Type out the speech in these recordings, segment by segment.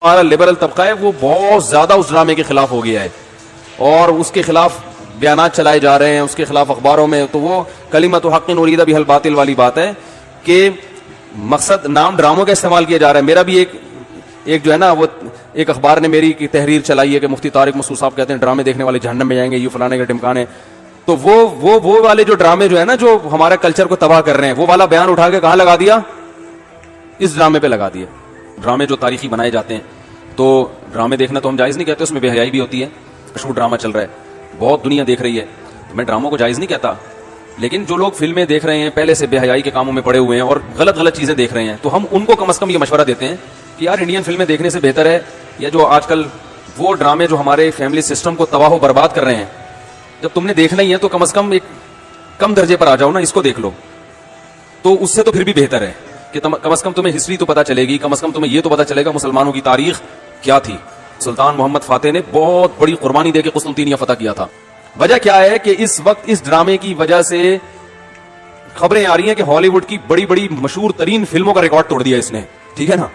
ہمارا لبرل طبقہ ہے وہ بہت زیادہ اس ڈرامے کے خلاف ہو گیا ہے اور اس کے خلاف بیانات چلائے جا رہے ہیں اس کے خلاف اخباروں میں. تو وہ کلمۃ حق اریدہ بہا الباطل والی بات ہے کہ مقصد نام ڈراموں کا استعمال کیا جا رہا ہے. میرا بھی ایک جو ہے نا وہ ایک اخبار نے میری کی تحریر چلائی ہے کہ مفتی طارق مسعود صاحب کہتے ہیں ڈرامے دیکھنے والے جہنم میں جائیں گے, یہ فلانے کے ٹمکانے. تو وہ والے جو ڈرامے جو ہے نا جو ہمارے کلچر کو تباہ کر رہے ہیں وہ والا بیان اٹھا کے کہاں لگا دیا, اس ڈرامے پہ لگا دیا. ڈرامے جو تاریخی بنائے جاتے ہیں تو ڈرامے دیکھنا تو ہم جائز نہیں کہتے, اس میں بے حیائی بھی ہوتی ہے. مشہور ڈرامہ چل رہا ہے, بہت دنیا دیکھ رہی ہے, تو میں ڈراموں کو جائز نہیں کہتا, لیکن جو لوگ فلمیں دیکھ رہے ہیں پہلے سے بے حیائی کے کاموں میں پڑے ہوئے ہیں اور غلط چیزیں دیکھ رہے ہیں, تو ہم ان کو کم از کم یہ مشورہ دیتے ہیں کہ یار انڈین فلمیں دیکھنے سے بہتر ہے یا جو آج کل وہ ڈرامے جو ہمارے فیملی سسٹم کو تباہ و برباد کر رہے ہیں, جب تم نے دیکھنا ہی ہے تو کم از کم ایک کم درجے پر آ جاؤ نا, اس کو دیکھ لو. تو اس سے تو پھر بھی بہتر ہے کہ کم از کم تمہیں ہسٹری تو پتا چلے گی, کم از کم تمہیں یہ تو پتا چلے گا مسلمانوں کی تاریخ کیا تھی. سلطان محمد فاتح نے بہت بڑی قربانی دے کے قسطنطنیہ فتح کیا تھا. وجہ کیا ہے کہ اس وقت اس ڈرامے کی وجہ سے خبریں آ رہی ہیں کہ ہالی ووڈ کی بڑی بڑی مشہور ترین فلموں کا ریکارڈ توڑ دیا اس نے, ٹھیک ہے نا,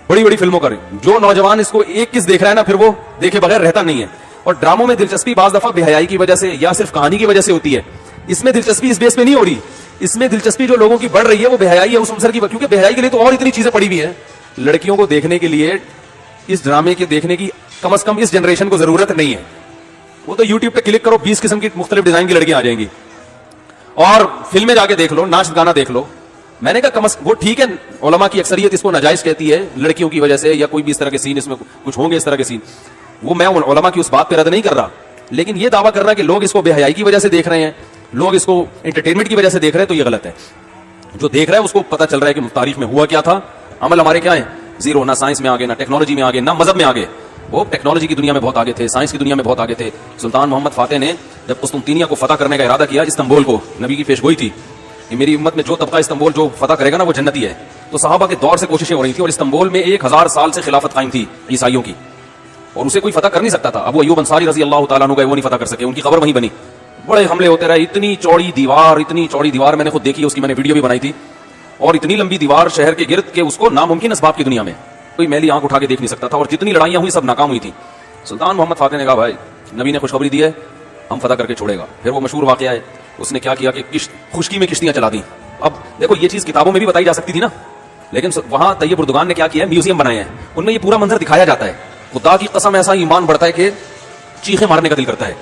بڑی بڑی فلموں کا. جو نوجوان اس کو ایک کس دیکھ رہا ہے نا پھر وہ دیکھے بغیر رہتا نہیں ہے. اور ڈراموں میں دلچسپی بعض دفعہ بے حیائی کی وجہ سے یا صرف کہانی کی وجہ سے ہوتی ہے. اس میں دلچسپی اس بیس پہ نہیں ہو رہی, اس میں دلچسپی جو لوگوں کی بڑھ رہی ہے وہ بے حیائی ہے اس عنصر کی, کیونکہ بے حیائی کے لیے تو اور اتنی چیزیں پڑی ہوئی ہیں. لڑکیوں کو دیکھنے کے لیے اس ڈرامے کے دیکھنے کی کم از کم اس جنریشن کو ضرورت نہیں ہے. وہ تو یوٹیوب پہ کلک کرو 20 قسم کی مختلف ڈیزائن کی لڑکیاں آ جائیں گی اور فلمیں جا کے دیکھ لو, ناچ گانا دیکھ لو. میں نے کہا وہ ٹھیک ہے, علماء کی اکثریت اس کو ناجائز کہتی ہے لڑکیوں کی وجہ سے یا کوئی بھی اس طرح کے سین اس میں کچھ ہوں گے اس طرح کے سین, وہ میں علماء کی اس بات پہ رد نہیں کر رہا, لیکن یہ دعویٰ کر رہا کہ لوگ اس کو بے حیائی کی وجہ سے دیکھ رہے ہیں, لوگ اس کو انٹرٹینمنٹ کی وجہ سے دیکھ رہے ہیں, تو یہ غلط ہے. جو دیکھ رہا ہے اس کو پتا چل رہا ہے کہ تاریخ میں ہوا کیا تھا. عمل ہمارے کیا ہیں, زیرو, نہ سائنس میں آگے, نہ ٹیکنالوجی میں آگے, نہ مذہب میں آگے. وہ ٹیکنالوجی کی دنیا میں بہت آگے تھے, سائنس کی دنیا میں بہت آگے تھے. سلطان محمد فاتح نے جب قسطنطنیہ کو فتح کرنے کا ارادہ کیا, استنبول کو, نبی کی پیشگوئی تھی کہ میری امت میں جو طبقہ استنبول جو فتح کرے گا نا وہ جنتی ہے. تو صحابہ کے دور سے کوششیں ہو رہی تھی اور استنبول میں 1000 سال سے خلافت قائم تھی عیسائیوں کی, اور اسے کوئی فتح کر نہیں سکتا تھا. ابو ایوب انصاری رضی اللہ تعالیٰ عنہ گئے, وہ نہیں فتح کر سکے, ان کی قبر وہیں بنی. بڑے حملے ہوتے رہے, اتنی چوڑی دیوار میں نے خود دیکھی, اس کی میں نے ویڈیو بھی بنائی تھی, اور اتنی لمبی دیوار شہر کے گرد کہ اس کو ناممکن اسباب کی دنیا میں کوئی میلی آنکھ اٹھا کے دیکھ نہیں سکتا تھا, اور جتنی لڑائیاں ہوئی سب ناکام ہوئی تھی. سلطان محمد فاتح نے کہا بھائی نبی نے خوشخبری دی ہے, ہم فتح کر کے چھوڑے گا. پھر وہ مشہور واقعہ ہے, اس نے کیا کیا کہ خشکی میں کشتیاں چلا دی. اب دیکھو یہ چیز کتابوں میں بھی بتائی جا سکتی تھی نا, لیکن وہاں طیب اردگان نے کیا کیا ہے, میوزیم بنائے ہیں, ان میں یہ پورا منظر دکھایا جاتا ہے. خدا کی قسم ایسا ایمان بڑھتا ہے کہ چیخیں مارنے کا دل کرتا ہے.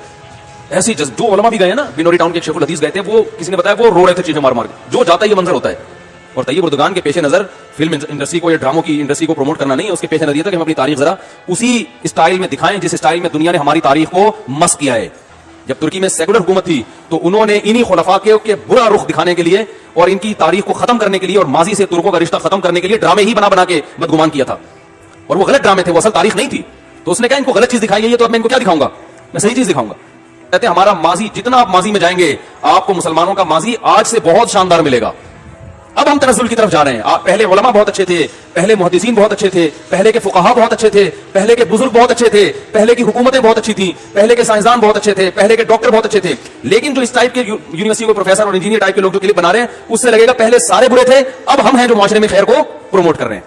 ایسی جو علماء بھی گئے نا, بنوری ٹاؤن کے شیخ الحدیث گئے تھے, وہ کسی نے بتایا وہ رو رہے تھے چیخیں مار مار کے, جو جاتا ہے یہ منظر ہوتا ہے. اور طیب اردگان کے پیش نظر فلم انڈسٹری کو یا ڈراموں کی انڈسٹری کو پروموٹ کرنا نہیں ہے, اس کے پیش نظر یہ تھا کہ ہم اپنی تاریخ ذرا اسی اسٹائل میں دکھائیں جس اسٹائل میں دنیا نے ہماری تاریخ کو مس کیا ہے. جب ترکی میں سیکولر حکومت تھی تو انہوں نے انہی خلفاء کے برا رخ دکھانے کے لیے اور ان کی تاریخ کو ختم کرنے کے لیے اور ماضی سے ترکوں کا رشتہ ختم کرنے کے لیے ڈرامے ہی بنا کے بدگمان کیا تھا, اور وہ غلط ڈرامے تھے, وہ اصل تاریخ نہیں تھی. تو اس نے کہا ان کو غلط چیز دکھائی ہے, تو اب میں ان کو کیا دکھاؤں گا, میں صحیح چیز دکھاؤں گا. کہتے ہیں ہمارا ماضی, جتنا آپ ماضی میں جائیں گے آپ کو مسلمانوں کا ماضی آج سے بہت شاندار ملے گا. اب ہم تنزل کی طرف جا رہے ہیں. پہلے علماء بہت اچھے تھے, پہلے محدثین بہت اچھے تھے, پہلے کے فقہا بہت اچھے تھے, پہلے کے بزرگ بہت اچھے تھے, پہلے کی حکومتیں بہت اچھی تھیں, پہلے کے سائنسدان بہت اچھے تھے, پہلے کے ڈاکٹر بہت اچھے تھے. لیکن جو اس ٹائپ کے یونیورسٹی کو پروفیسر اور انجینئر ٹائپ کے لوگ جو کلپ بنا رہے ہیں اس سے لگے گا پہلے سارے برے تھے, اب ہم ہیں جو معاشرے میں خیر کو پروموٹ کر رہے ہیں.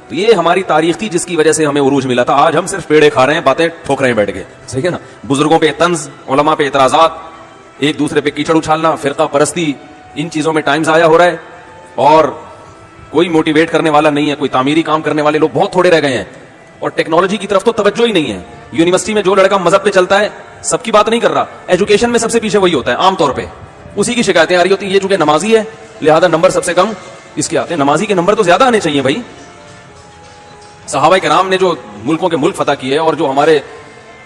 تو یہ ہماری تاریخ تھی جس کی وجہ سے ہمیں عروج ملا تھا. آج ہم صرف پیڑے کھا رہے ہیں, باتیں ٹھوک رہے ہیں بیٹھ کے, صحیح ہے نا. بزرگوں پہ طنز, علماء پہ اعتراضات, ایک دوسرے پہ کیچڑ اچھالنا, فرقہ پرستی, ان چیزوں میں ٹائم ضائع ہو رہا ہے, اور کوئی موٹیویٹ کرنے والا نہیں ہے, کوئی تعمیری کام کرنے والے لوگ بہت تھوڑے رہ گئے ہیں, اور ٹیکنالوجی کی طرف تو توجہ ہی نہیں ہے. یونیورسٹی میں جو لڑکا مذہب پہ چلتا ہے, سب کی بات نہیں کر رہا, ایجوکیشن میں سب سے پیچھے وہی ہوتا ہے عام طور پہ, اسی کی شکایتیں آ رہی ہوتی ہیں. یہ چونکہ نمازی ہے لہذا نمبر سب سے کم اس کے آتے ہیں. نمازی کے نمبر تو زیادہ آنے چاہیے بھائی. صحابہ کرام نے جو ملکوں کے ملک فتح کیے اور جو ہمارے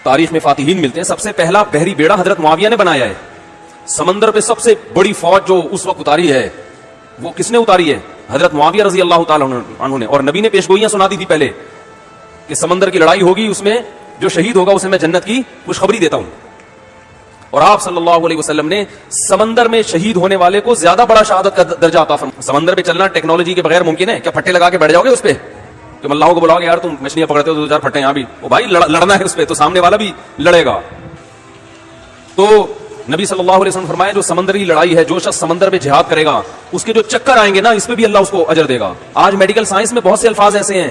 تاریخ میں فاتحین ملتے ہیں, سب سے پہلا بحری بیڑا حضرت معاویہ نے بنایا ہے. سمندر پہ سب سے بڑی فوج جو اس وقت اتاری ہے وہ کس نے اتاری ہے, حضرت معاویہ رضی اللہ تعالیٰ عنہ نے. اور نبی نے پیشگوئیاں سنا دی تھی پہلے کہ سمندر کی لڑائی ہوگی, اس میں جو شہید ہوگا اسے میں جنت کی خوشخبری دیتا ہوں. اور آپ صلی اللہ علیہ وسلم نے سمندر میں شہید ہونے والے کو زیادہ بڑا شہادت کا درجہ عطا فرمایا. سمندر پہ چلنا ٹیکنالوجی کے بغیر ممکن ہے کیا؟ پھٹے لگا کے بیٹھ جاؤ گے اس پہ, تم اللہ کو بلاؤ گے یار تم مچھلیاں پکڑتے ہو تو 2 پھٹے یہاں بھی, وہ بھائی لڑنا ہے اس پہ, تو سامنے والا بھی لڑے گا. تو نبی صلی اللہ علیہ وسلم فرمایا جو سمندری لڑائی ہے, جو شخص سمندر میں جہاد کرے گا اس کے جو چکر آئیں گے نا اس پہ بھی اللہ اس کو اجر دے گا. آج میڈیکل سائنس میں بہت سے الفاظ ایسے ہیں